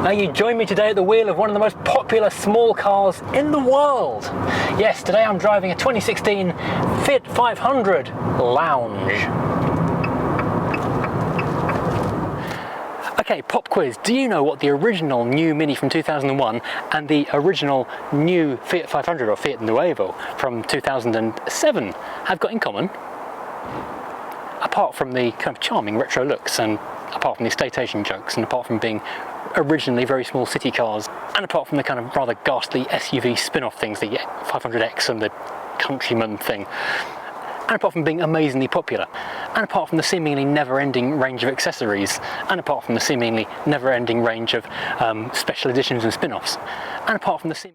Now you join me today at the wheel of one of the most popular small cars in the world. Yes, today I'm driving a 2016 Fiat 500 Lounge. Okay, pop quiz. Do you know what the original new Mini from 2001 and the original new Fiat 500 or Fiat Nuevo from 2007 have got in common? Apart from the kind of charming retro looks, and apart from the estate agent jokes, and apart from being originally very small city cars, and apart from the kind of rather ghastly SUV spin-off things, the 500X and the Countryman thing, and apart from being amazingly popular, and apart from the seemingly never-ending range of accessories, and apart from the seemingly never-ending range of special editions and spin-offs, and apart from the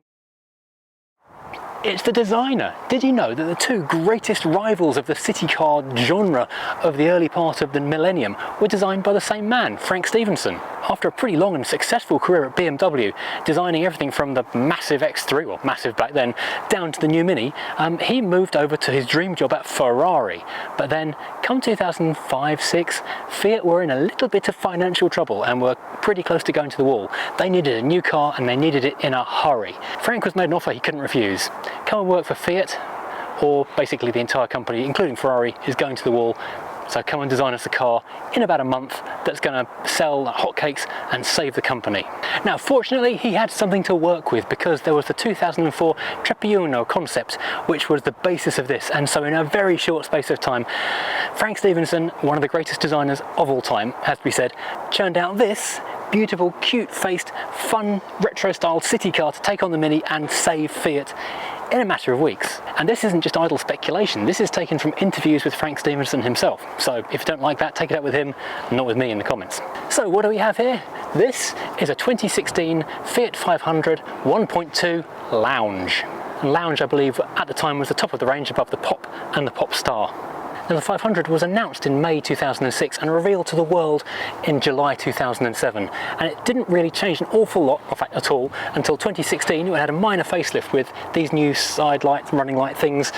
it's the designer. Did you know that the two greatest rivals of the city car genre of the early part of the millennium were designed by the same man, Frank Stephenson? After a pretty long and successful career at BMW, designing everything from the massive X3, well massive back then, down to the new Mini, he moved over to his dream job at Ferrari. But then, come 2005-06, Fiat were in a little bit of financial trouble and were pretty close to going to the wall. They needed a new car and they needed it in a hurry. Frank was made an offer he couldn't refuse. Come and work for Fiat, or basically the entire company, including Ferrari, is going to the wall. So come and design us a car in about a month that's going to sell hotcakes and save the company. Now, fortunately, he had something to work with because there was the 2004 Trepiuno concept, which was the basis of this. And so in a very short space of time, Frank Stephenson, one of the greatest designers of all time, has to be said, churned out this beautiful, cute-faced, fun, retro-styled city car to take on the Mini and save Fiat in a matter of weeks. And this isn't just idle speculation, this is taken from interviews with Frank Stephenson himself. So if you don't like that, take it up with him, not with me in the comments. So what do we have here? This is a 2016 Fiat 500 1.2 Lounge. And Lounge, I believe, at the time was the top of the range above the Pop and the Pop Star. Now, the 500 was announced in May 2006 and revealed to the world in July 2007, and it didn't really change an awful lot, in fact at all, until 2016 when it had a minor facelift with these new side lights, running light things,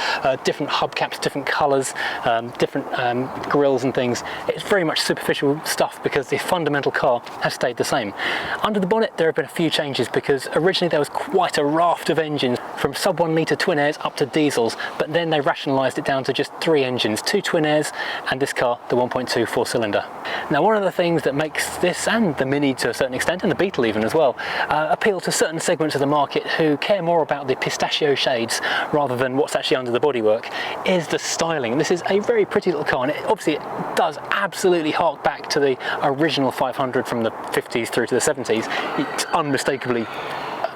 different hubcaps, different colours, different grills and things. It's very much superficial stuff because the fundamental car has stayed the same. Under the bonnet there have been a few changes because originally there was quite a raft of engines from sub 1 litre twin airs up to diesels, but then they rationalised it down to just 3 engines, 2 twin airs and this car, the 1.2 4-cylinder. Now, one of the things that makes this and the Mini to a certain extent, and the Beetle even as well, appeal to certain segments of the market who care more about the pistachio shades rather than what's actually under the bodywork, is the styling. This is a very pretty little car, and it does absolutely hark back to the original 500 from the 50s through to the 70s. It's unmistakably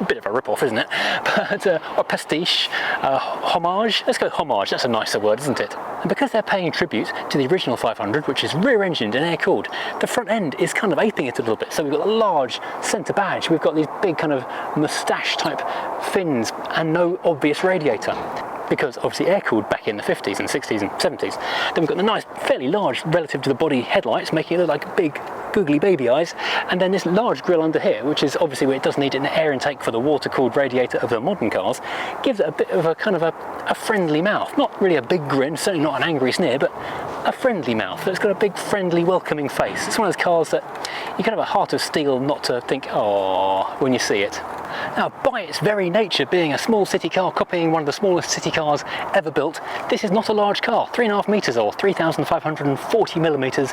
a bit of a rip-off, isn't it? But a pastiche, homage. Let's go homage, that's a nicer word, isn't it? And because they're paying tribute to the original 500, which is rear-engined and air-cooled, the front end is kind of aping it a little bit. So we've got a large centre badge, we've got these big kind of moustache-type fins and no obvious radiator, because obviously air-cooled back in the 50s and 60s and 70s. Then we've got the nice, fairly large, relative to the body, headlights, making it look like big, googly baby eyes, and then this large grille under here, which is obviously where it does need an air intake for the water-cooled radiator of the modern cars, gives it a bit of a kind of a friendly mouth. Not really a big grin, certainly not an angry sneer, but a friendly mouth that's got a big, friendly, welcoming face. It's one of those cars that you can have a heart of steel not to think, oh, when you see it. Now, by its very nature, being a small city car copying one of the smallest city cars ever built, this is not a large car, 3.5 metres or 3,540 millimetres,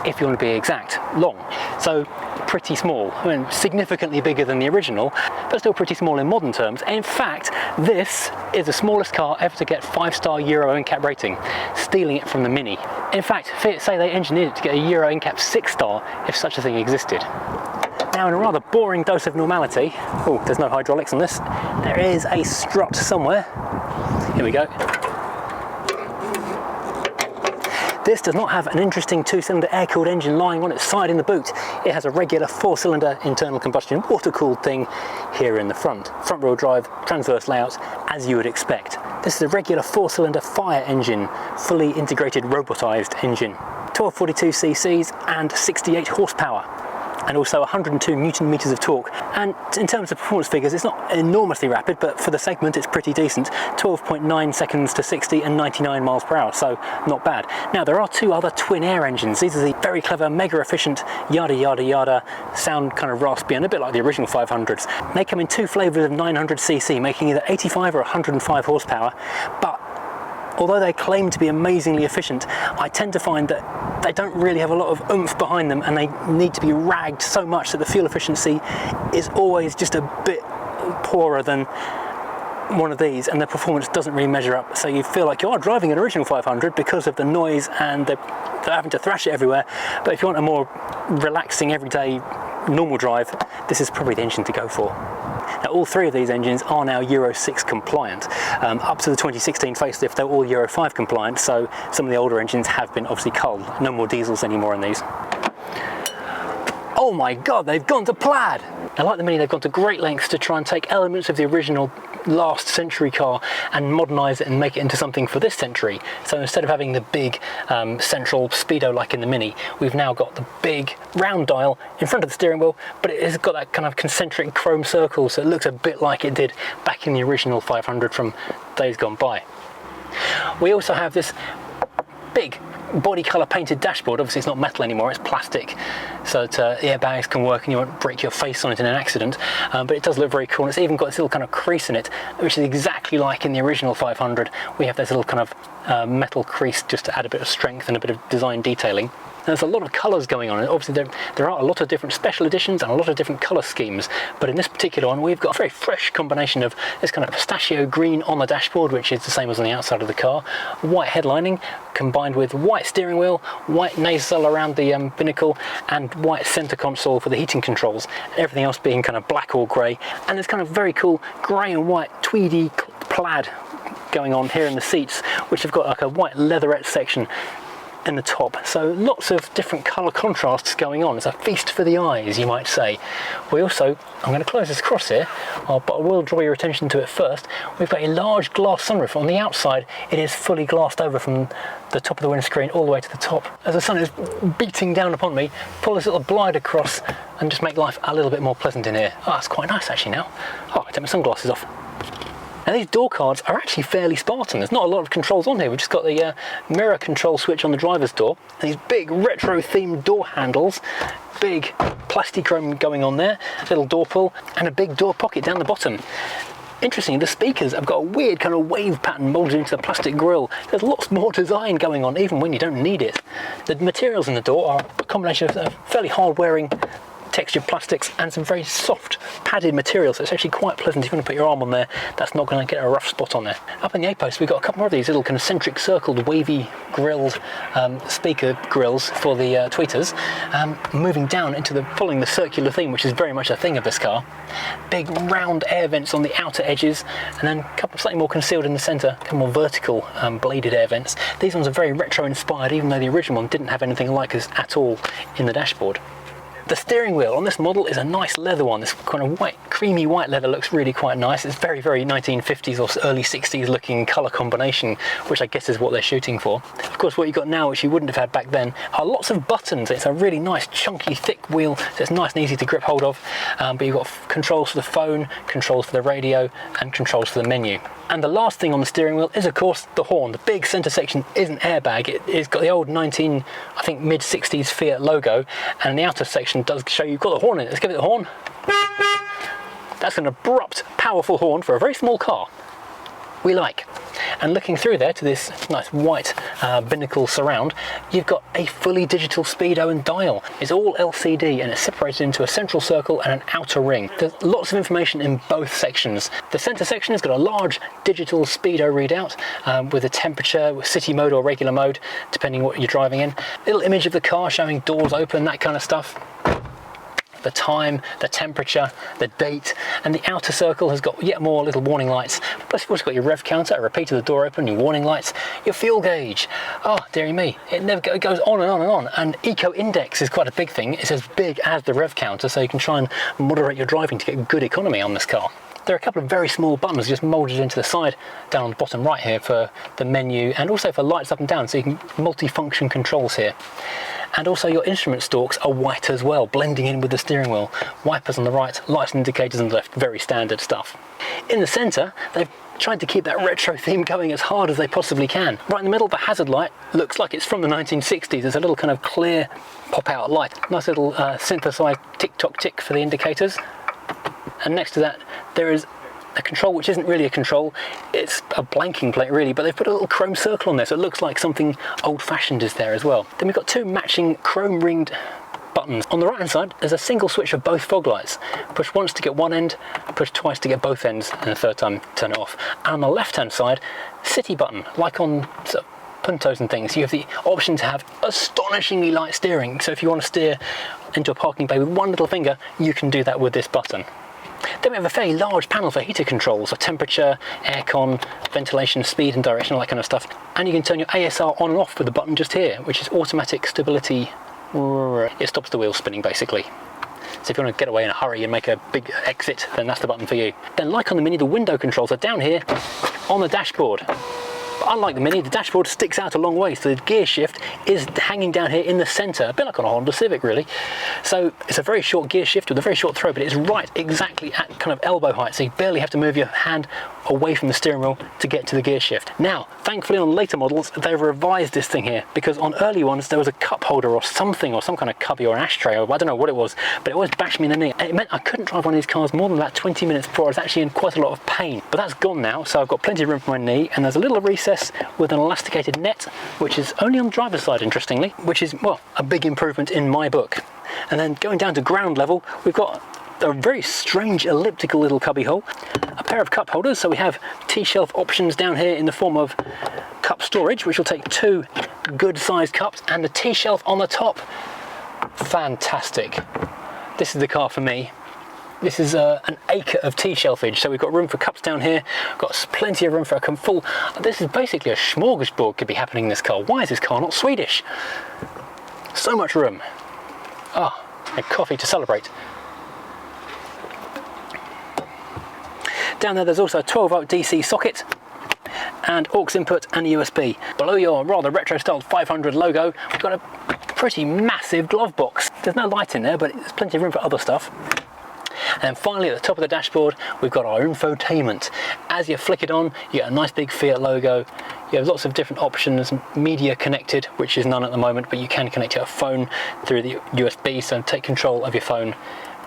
if you want to be exact, long. So pretty small. I mean, significantly bigger than the original, but still pretty small in modern terms. In fact, this is the smallest car ever to get 5-star Euro NCAP rating, stealing it from the Mini. In fact, Fiat say they engineered it to get a Euro NCAP 6-star if such a thing existed. Now, in a rather boring dose of normality, oh, there's no hydraulics on this, there is a strut somewhere. Here we go. This does not have an interesting 2-cylinder air-cooled engine lying on its side in the boot. It has a regular 4-cylinder internal combustion water-cooled thing here in the front. Front-wheel drive, transverse layout, as you would expect. This is a regular 4-cylinder fire engine, fully integrated robotised engine. 1242 cc's and 68 horsepower. and also 102 Newton meters of torque. And in terms of performance figures, it's not enormously rapid, but for the segment it's pretty decent. 12.9 seconds to 60 and 99 miles per hour, so not bad. Now there are two other twin air engines. These are the very clever, mega efficient, yada yada yada, sound kind of raspy and a bit like the original 500s. They come in two flavours of 900cc, making either 85 or 105 horsepower, but although they claim to be amazingly efficient, I tend to find that they don't really have a lot of oomph behind them, and they need to be ragged so much that the fuel efficiency is always just a bit poorer than one of these, and the performance doesn't really measure up. So you feel like you are driving an original 500 because of the noise and they're having to thrash it everywhere. But if you want a more relaxing, everyday, normal drive, this is probably the engine to go for. Now, all three of these engines are now Euro 6 compliant. Up to the 2016 facelift, they're all Euro 5 compliant, so some of the older engines have been obviously culled. No more diesels anymore in these. Oh my god, they've gone to plaid! Now, like the Mini, they've gone to great lengths to try and take elements of the original last century car and modernise it and make it into something for this century. So instead of having the big central speedo like in the Mini, we've now got the big round dial in front of the steering wheel, but it has got that kind of concentric chrome circle, so it looks a bit like it did back in the original 500 from days gone by. We also have this big body colour painted dashboard. Obviously it's not metal anymore, it's plastic, so that the airbags can work and you won't break your face on it in an accident, but it does look very cool. And it's even got this little kind of crease in it, which is exactly like in the original 500. We have this little kind of metal crease just to add a bit of strength and a bit of design detailing. There's a lot of colours going on, and obviously there are a lot of different special editions and a lot of different colour schemes, but in this particular one we've got a very fresh combination of this kind of pistachio green on the dashboard, which is the same as on the outside of the car, white headlining combined with white steering wheel, white nacelle around the binnacle, and white centre console for the heating controls, and everything else being kind of black or grey. And there's kind of very cool grey and white tweedy plaid going on here in the seats, which have got like a white leatherette section in the top, so lots of different colour contrasts going on. It's a feast for the eyes, you might say. We also, I'm going to close this across here, but I will draw your attention to it first. We've got a large glass sunroof. On the outside it is fully glassed over from the top of the windscreen all the way to the top. As the sun is beating down upon me, pull this little blind across and just make life a little bit more pleasant in here. Oh, it's quite nice actually now. Oh, I take my sunglasses off. Now these door cards are actually fairly Spartan. There's not a lot of controls on here. We've just got the mirror control switch on the driver's door, and these big retro themed door handles, big plastichrome going on there, a little door pull, and a big door pocket down the bottom. Interestingly, the speakers have got a weird kind of wave pattern moulded into the plastic grille. There's lots more design going on even when you don't need it. The materials in the door are a combination of fairly hard wearing textured plastics and some very soft padded material, so it's actually quite pleasant. If you want to put your arm on there, that's not going to get a rough spot on there. Up in the A-post we've got a couple more of these little concentric circled wavy grilled speaker grills for the tweeters, moving down into following the circular theme, which is very much a thing of this car. Big round air vents on the outer edges, and then a couple slightly more concealed in the centre, a couple more vertical bladed air vents. These ones are very retro inspired, even though the original one didn't have anything like this at all in the dashboard. The steering wheel on this model is a nice leather one. This kind of white, creamy white leather looks really quite nice. It's very, very 1950s or early 60s looking colour combination, which I guess is what they're shooting for. Of course, what you've got now, which you wouldn't have had back then, are lots of buttons. It's a really nice, chunky, thick wheel, so it's nice and easy to grip hold of. But you've got controls for the phone, controls for the radio, and controls for the menu. And the last thing on the steering wheel is, of course, the horn. The big centre section is an airbag. It's got the old mid-60s Fiat logo, and the outer section does show you've got the horn in it. Let's give it the horn. That's an abrupt, powerful horn for a very small car. We like. And looking through there to this nice white binnacle surround, you've got a fully digital speedo and dial. It's all LCD and it's separated into a central circle and an outer ring. There's lots of information in both sections. The centre section has got a large digital speedo readout with a temperature, with city mode or regular mode, depending what you're driving in. Little image of the car showing doors open, that kind of stuff. The time, the temperature, the date, and the outer circle has got yet more little warning lights. Plus you've also got your rev counter, a repeater of the door open, your warning lights, your fuel gauge. Oh, dearie me, it goes on and on and on. And Eco Index is quite a big thing. It's as big as the rev counter, so you can try and moderate your driving to get good economy on this car. There are a couple of very small buttons just moulded into the side down on the bottom right here for the menu, and also for lights up and down, so you can multi-function controls here. And also your instrument stalks are white as well, blending in with the steering wheel. Wipers on the right, lights and indicators on the left, very standard stuff. In the centre, they've tried to keep that retro theme going as hard as they possibly can. Right in the middle, the hazard light looks like it's from the 1960s. There's a little kind of clear pop-out light. Nice little synthesized tick-tock tick for the indicators. And next to that, there is a control which isn't really a control, it's a blanking plate really, but they've put a little chrome circle on there, so it looks like something old-fashioned is there as well. Then we've got two matching chrome-ringed buttons. On the right hand side, there's a single switch for both fog lights. Push once to get one end, push twice to get both ends, and the third time turn it off. And on the left hand side, city button, like on sort of Puntos and things. You have the option to have astonishingly light steering, so if you want to steer into a parking bay with one little finger, you can do that with this button. Then we have a fairly large panel for heater controls, for temperature, aircon, ventilation, speed and direction, all that kind of stuff. And you can turn your ASR on and off with the button just here, which is automatic stability. It stops the wheels spinning basically. So if you want to get away in a hurry and make a big exit, then that's the button for you. Then like on the Mini, the window controls are down here on the dashboard. But unlike the Mini, the dashboard sticks out a long way, so the gear shift is hanging down here in the centre, a bit like on a Honda Civic really. So it's a very short gear shift with a very short throw, but it's right exactly at kind of elbow height, so you barely have to move your hand away from the steering wheel to get to the gear shift. Now, thankfully on later models, they've revised this thing here, because on early ones there was a cup holder or something, or some kind of cubby or an ashtray, or I don't know what it was, but it always bashed me in the knee, and it meant I couldn't drive one of these cars more than about 20 minutes before I was actually in quite a lot of pain. But that's gone now, so I've got plenty of room for my knee, and there's a little recess with an elasticated net, which is only on the driver's side interestingly, which is, well, a big improvement in my book. And then going down to ground level, we've got a very strange elliptical little cubby hole, a pair of cup holders, so we have T-shelf options down here in the form of cup storage, which will take two good sized cups, and the T-shelf on the top. Fantastic. This is the car for me. This is an acre of T-shelfage, so we've got room for cups down here, got plenty of room for a full. This is basically a smorgasbord could be happening in this car. Why is this car not Swedish? So much room. Ah, and coffee to celebrate. Down there's also a 12-volt DC socket and aux input and USB. Below your rather retro-styled 500 logo, we've got a pretty massive glove box. There's no light in there, but there's plenty of room for other stuff. And finally, at the top of the dashboard, we've got our infotainment. As you flick it on, you get a nice big Fiat logo. You have lots of different options, media connected, which is none at the moment, but you can connect your phone through the USB, so take control of your phone.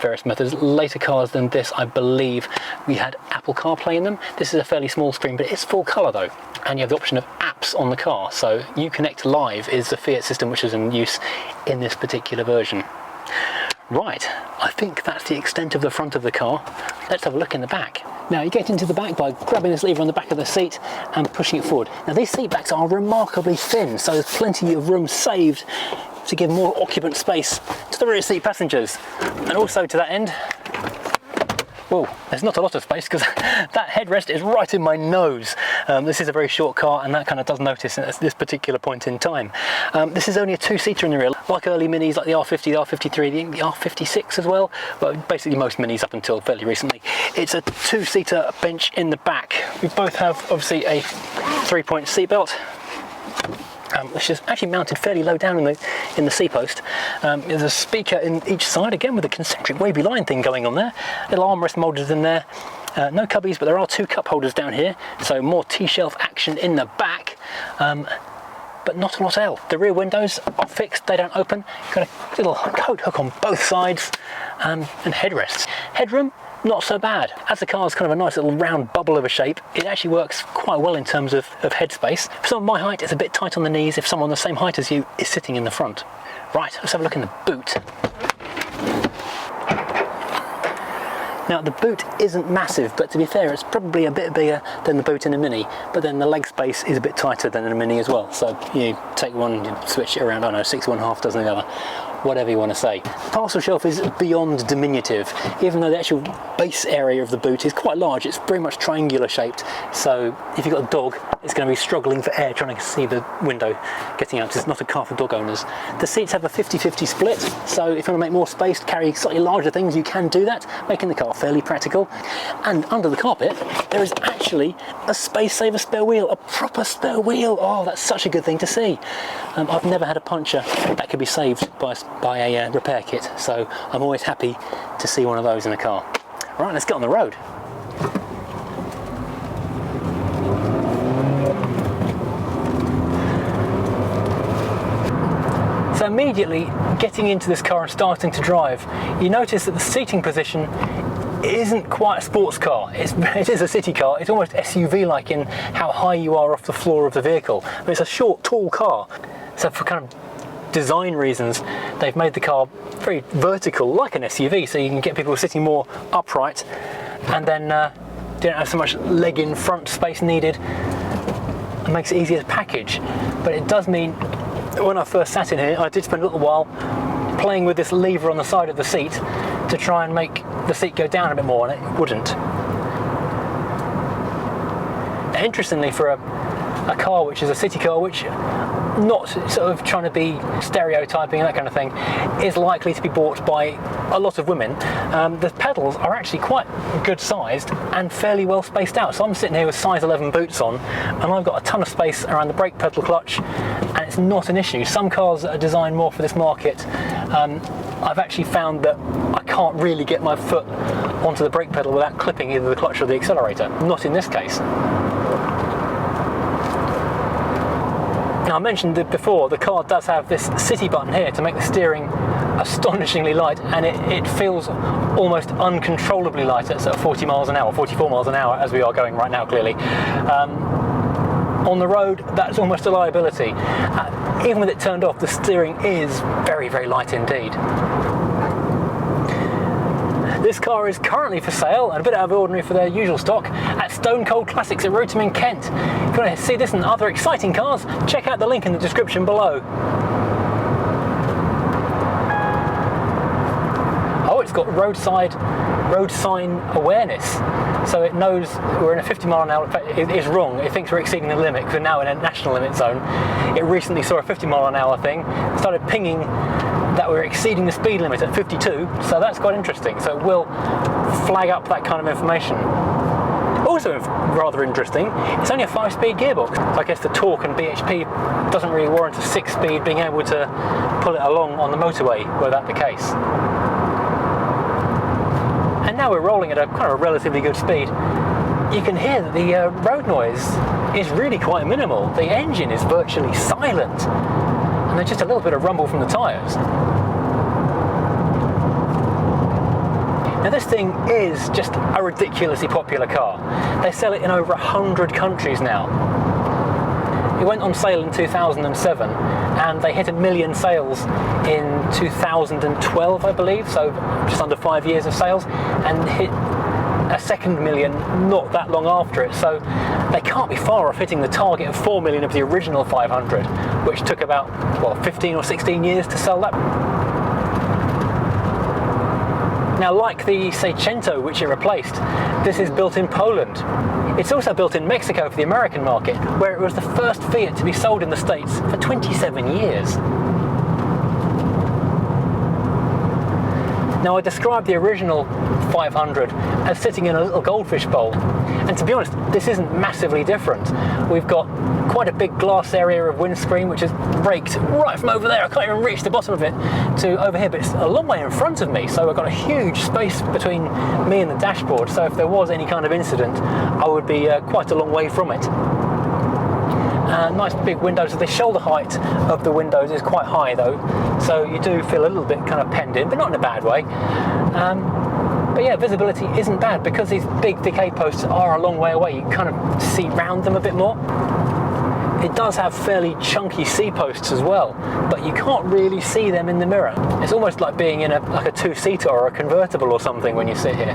Various methods. Later cars than this, I believe, we had Apple CarPlay in them. This is a fairly small screen, but it's full colour though. And you have the option of apps on the car. So Uconnect Live is the Fiat system which is in use in this particular version. Right, I think that's the extent of the front of the car. Let's have a look in the back. Now you get into the back by grabbing this lever on the back of the seat and pushing it forward. Now these seat backs are remarkably thin, so there's plenty of room saved to give more occupant space to the rear seat passengers. And also to that end, whoa, there's not a lot of space because that headrest is right in my nose. This is a very short car and that kind of does notice at this particular point in time. This is only a two-seater in the rear, like early Minis like the R50, the R53, the R56 as well, but basically most Minis up until fairly recently. It's a two-seater bench in the back. We both have obviously a 3-point seat belt, which is actually mounted fairly low down in the seat post. There's a speaker in each side, again with a concentric wavy line thing going on there. Little armrest moulders in there. No cubbies, but there are two cup holders down here, so more T-shelf action in the back, but not a lot else. The rear windows are fixed, they don't open. Got a little coat hook on both sides, and headrests. Headroom, not so bad. As the car's kind of a nice little round bubble of a shape, it actually works quite well in terms of headspace. For someone my height, it's a bit tight on the knees if someone the same height as you is sitting in the front. Right, let's have a look in the boot. Now the boot isn't massive, but to be fair, it's probably a bit bigger than the boot in a Mini, but then the leg space is a bit tighter than in a Mini as well. So you take one, you switch it around, I don't know, 61.5 dozen the other. whatever you want to say. The parcel shelf is beyond diminutive, even though the actual base area of the boot is quite large. It's very much triangular shaped, so if you've got a dog, it's going to be struggling for air trying to see the window getting out, because it's not a car for dog owners. The seats have a 50-50 split, so if you want to make more space to carry slightly larger things, you can do that, making the car fairly practical. And under the carpet, there is actually a space saver spare wheel, a proper spare wheel. Oh, that's such a good thing to see. I've never had a puncture that could be saved by a repair kit, so I'm always happy to see one of those in a car. Right, let's get on the road. So immediately getting into this car and starting to drive, you notice that the seating position isn't quite a sports car. It is a city car. It's almost SUV-like in how high you are off the floor of the vehicle. But it's a short, tall car. So for kind of design reasons, they've made the car very vertical, like an SUV, so you can get people sitting more upright, and then you don't have so much leg in front space needed. It makes it easier to package. But it does mean, when I first sat in here, I did spend a little while playing with this lever on the side of the seat to try and make the seat go down a bit more, and it wouldn't. Interestingly, for a car which is a city car, which not sort of trying to be stereotyping and that kind of thing, is likely to be bought by a lot of women, the pedals are actually quite good sized and fairly well spaced out. So I'm sitting here with size 11 boots on, and I've got a ton of space around the brake pedal clutch, and it's not an issue. Some cars that are designed more for this market, I've actually found that I can't really get my foot onto the brake pedal without clipping either the clutch or the accelerator. Not in this case. Now, I mentioned that before, the car does have this city button here to make the steering astonishingly light, and it feels almost uncontrollably light at sort of 40 miles an hour, 44 miles an hour, as we are going right now, clearly. On the road, that's almost a liability. Even with it turned off, the steering is very, very light indeed. This car is currently for sale, and a bit out of the ordinary for their usual stock, at Stone Cold Classics at Rootham in Kent. If you want to see this and other exciting cars, check out the link in the description below. Oh, it's got road sign awareness, so it knows we're in a 50 mile an hour. It is wrong. It thinks we're exceeding the limit because we're now in a national limit zone. It recently saw a 50 mile an hour thing, started pinging that we're exceeding the speed limit at 52, so that's quite interesting. So it will flag up that kind of information. Also rather interesting, it's only a 5-speed gearbox. So I guess the torque and BHP doesn't really warrant a 6-speed being able to pull it along on the motorway, were that the case. And now we're rolling at a kind of a relatively good speed. You can hear that the road noise is really quite minimal. The engine is virtually silent, and there's just a little bit of rumble from the tyres. Now this thing is just a ridiculously popular car. They sell it in over 100 countries now. It went on sale in 2007, and they hit 1 million sales in 2012, I believe, so just under 5 years of sales, and hit a second million not that long after it, so they can't be far off hitting the target of 4 million of the original 500, which took about, well, 15 or 16 years to sell that. Now, like the Seicento, which it replaced, this is built in Poland. It's also built in Mexico for the American market, where it was the first Fiat to be sold in the States for 27 years. Now, I described the original 500 as sitting in a little goldfish bowl, and to be honest, this isn't massively different. We've got quite a big glass area of windscreen, which is raked right from over there. I can't even reach the bottom of it to over here, but it's a long way in front of me, so I've got a huge space between me and the dashboard, so if there was any kind of incident, I would be quite a long way from it. Nice big windows. The shoulder height of the windows is quite high though, so you do feel a little bit kind of penned in, but not in a bad way. But yeah, visibility isn't bad because these big decay posts are a long way away. You kind of see round them a bit more. It does have fairly chunky C-posts as well, but you can't really see them in the mirror. It's almost like being in like a two-seater or a convertible or something when you sit here.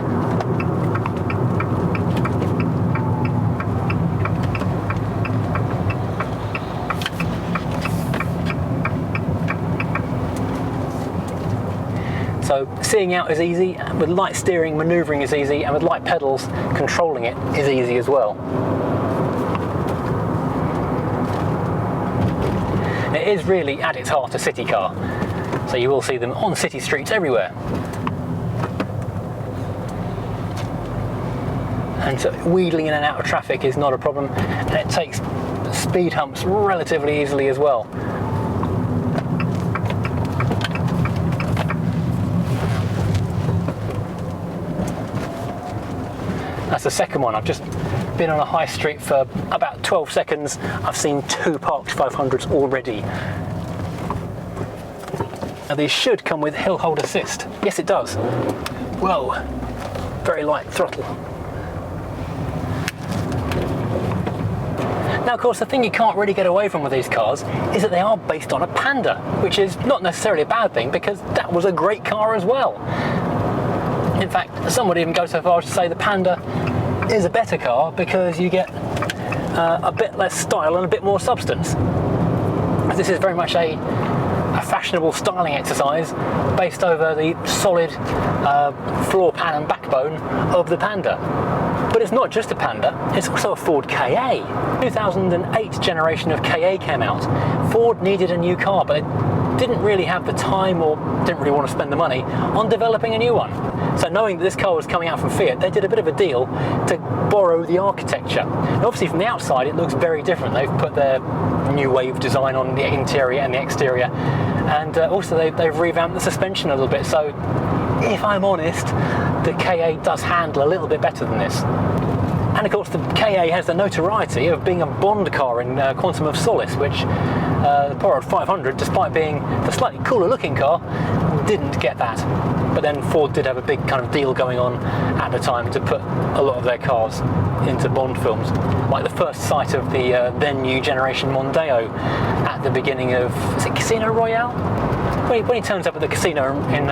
So seeing out is easy, with light steering, manoeuvring is easy, and with light pedals, controlling it is easy as well. It is really, at its heart, a city car. So you will see them on city streets everywhere. And so wheeling in and out of traffic is not a problem, and it takes speed humps relatively easily as well. That's the second one. I've just been on a high street for about 12 seconds. I've seen 2 parked 500s already. Now these should come with hill hold assist. Yes, it does. Whoa, very light throttle. Now, of course, the thing you can't really get away from with these cars is that they are based on a Panda, which is not necessarily a bad thing because that was a great car as well. In fact, some would even go so far as to say the Panda is a better car because you get a bit less style and a bit more substance. This is very much a fashionable styling exercise based over the solid floor pan and backbone of the Panda. But it's not just a Panda, it's also a Ford Ka. 2008 generation of Ka came out. Ford needed a new car, but it didn't really have the time or didn't really want to spend the money on developing a new one. So knowing that this car was coming out from Fiat, they did a bit of a deal to borrow the architecture. And obviously from the outside it looks very different. They've put their new wave design on the interior and the exterior, and also they've revamped the suspension a little bit. So if I'm honest, the Ka does handle a little bit better than this. And of course the Ka has the notoriety of being a Bond car in Quantum of Solace, which the poor old 500, despite being the slightly cooler looking car, didn't get that. But then Ford did have a big kind of deal going on at the time to put a lot of their cars into Bond films, like the first sight of the then new generation Mondeo at the beginning of, is it Casino Royale? When he turns up at the casino in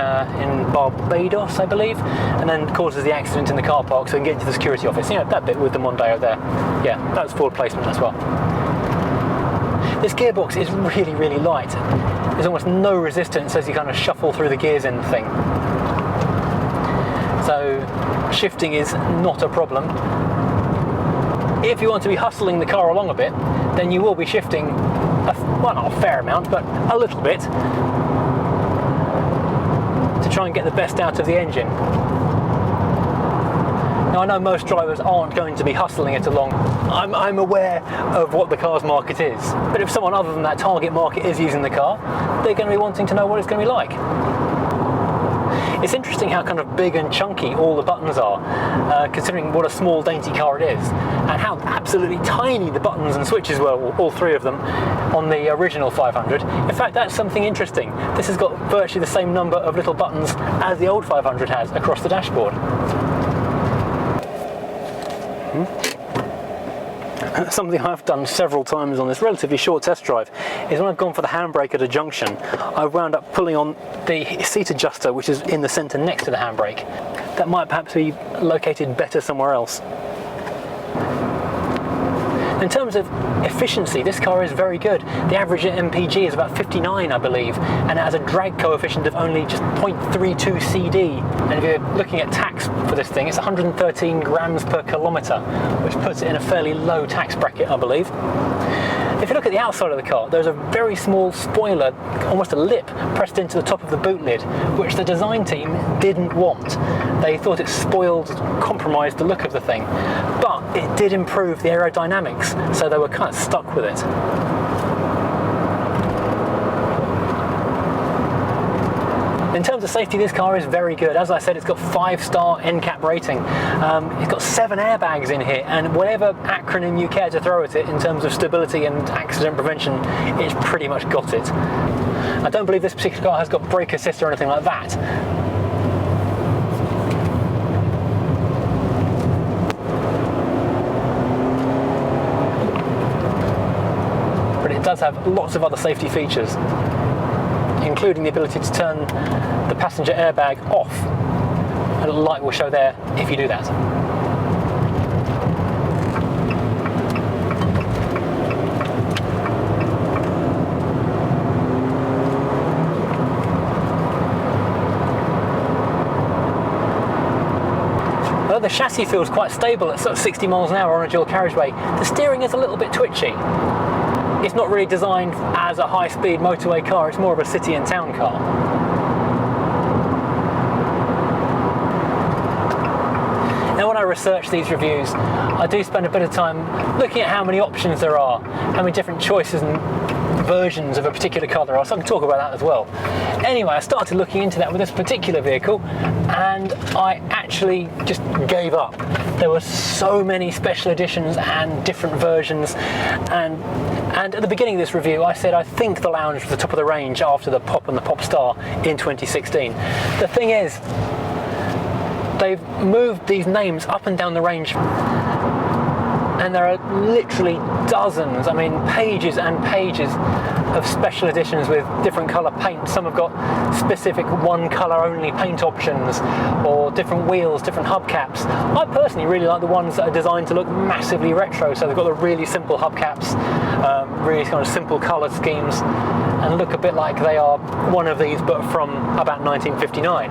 Barbados, I believe, and then causes the accident in the car park so he can get into the security office. You know, that bit with the Mondeo there. Yeah, that was Ford placement as well. This gearbox is really, really light. There's almost no resistance as you kind of shuffle through the gears in the thing. So shifting is not a problem. If you want to be hustling the car along a bit, then you will be shifting, well, not a fair amount, but a little bit, to try and get the best out of the engine. Now I know most drivers aren't going to be hustling it along. I'm aware of what the car's market is, but if someone other than that target market is using the car, they're going to be wanting to know what it's going to be like. It's interesting how kind of big and chunky all the buttons are, considering what a small dainty car it is, and how absolutely tiny the buttons and switches were, all 3 of them, on the original 500. In fact, that's something interesting. This has got virtually the same number of little buttons as the old 500 has across the dashboard. Something I've done several times on this relatively short test drive is when I've gone for the handbrake at a junction, I've wound up pulling on the seat adjuster, which is in the centre next to the handbrake. That might perhaps be located better somewhere else. In terms of efficiency, this car is very good. The average MPG is about 59, I believe, and it has a drag coefficient of only just 0.32 CD. And if you're looking at tax for this thing, it's 113 grams per kilometre, which puts it in a fairly low tax bracket, I believe. If you look at the outside of the car, there's a very small spoiler, almost a lip, pressed into the top of the boot lid, which the design team didn't want. They thought it spoiled, compromised the look of the thing, but it did improve the aerodynamics, so they were kind of stuck with it. In terms of safety, this car is very good. As I said, it's got 5-star NCAP rating. It's got 7 airbags in here, and whatever acronym you care to throw at it in terms of stability and accident prevention, it's pretty much got it. I don't believe this particular car has got brake assist or anything like that. But it does have lots of other safety features, including the ability to turn the passenger airbag off. A little light will show there if you do that. although the chassis feels quite stable at sort of 60 miles an hour on a dual carriageway, the steering is a little bit twitchy. It's not really designed as a high-speed motorway car, it's more of a city and town car. Now when I research these reviews, I do spend a bit of time looking at how many options there are, how many different choices and versions of a particular car there are, so I can talk about that as well. Anyway, I started looking into that with this particular vehicle and I actually just gave up. There were so many special editions and different versions, and at the beginning of this review I said I think the Lounge was the top of the range after the Pop and the Pop Star in 2016. The thing is, they've moved these names up and down the range, and there are literally dozens, I mean pages and pages of special editions with different colour paint. Some have got specific one colour only paint options, or different wheels, different hubcaps. I personally really like the ones that are designed to look massively retro, so they've got the really simple hubcaps, really kind of simple colour schemes, and look a bit like they are one of these but from about 1959.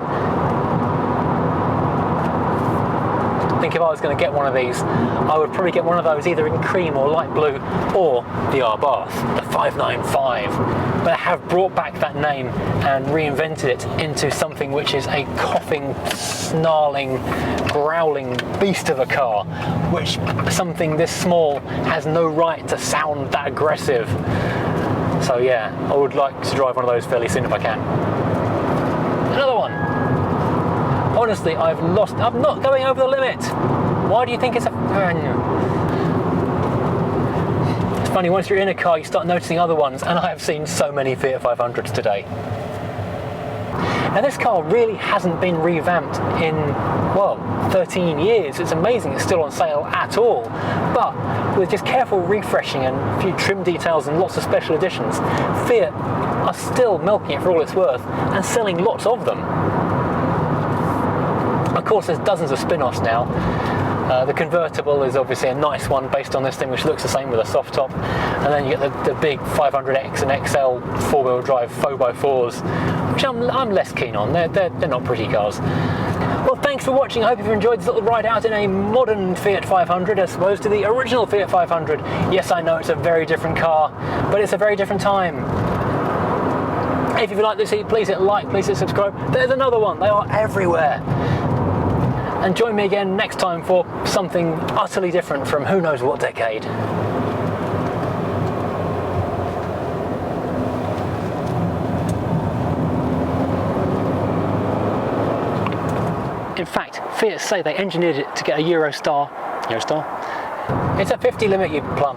I think if I was going to get one of these, I would probably get one of those either in cream or light blue, or the Abarth, the 595. But they have brought back that name and reinvented it into something which is a coughing, snarling, growling beast of a car, which something this small has no right to sound that aggressive. So yeah, I would like to drive one of those fairly soon if I can. Another one. Honestly, I'm not going over the limit. Why do you think it's a... It's funny, once you're in a car you start noticing other ones, and I have seen so many Fiat 500s today. Now this car really hasn't been revamped in, well, 13 years. It's amazing it's still on sale at all. But with just careful refreshing and a few trim details and lots of special editions, Fiat are still milking it for all it's worth and selling lots of them. Of course, there's dozens of spin-offs now. The convertible is obviously a nice one based on this thing, which looks the same with a soft top. And then you get the big 500X and XL four-wheel drive 4x4s, which I'm less keen on. They're not pretty cars. Well, thanks for watching. I hope you've enjoyed this little ride out in a modern Fiat 500 as opposed to the original Fiat 500. Yes, I know it's a very different car, but it's a very different time. If you like this, please hit like, please hit subscribe. There's another one. They are everywhere. And join me again next time for something utterly different from who knows what decade. In fact, Fiat say they engineered it to get a Eurostar. It's a 50 limit, you plum.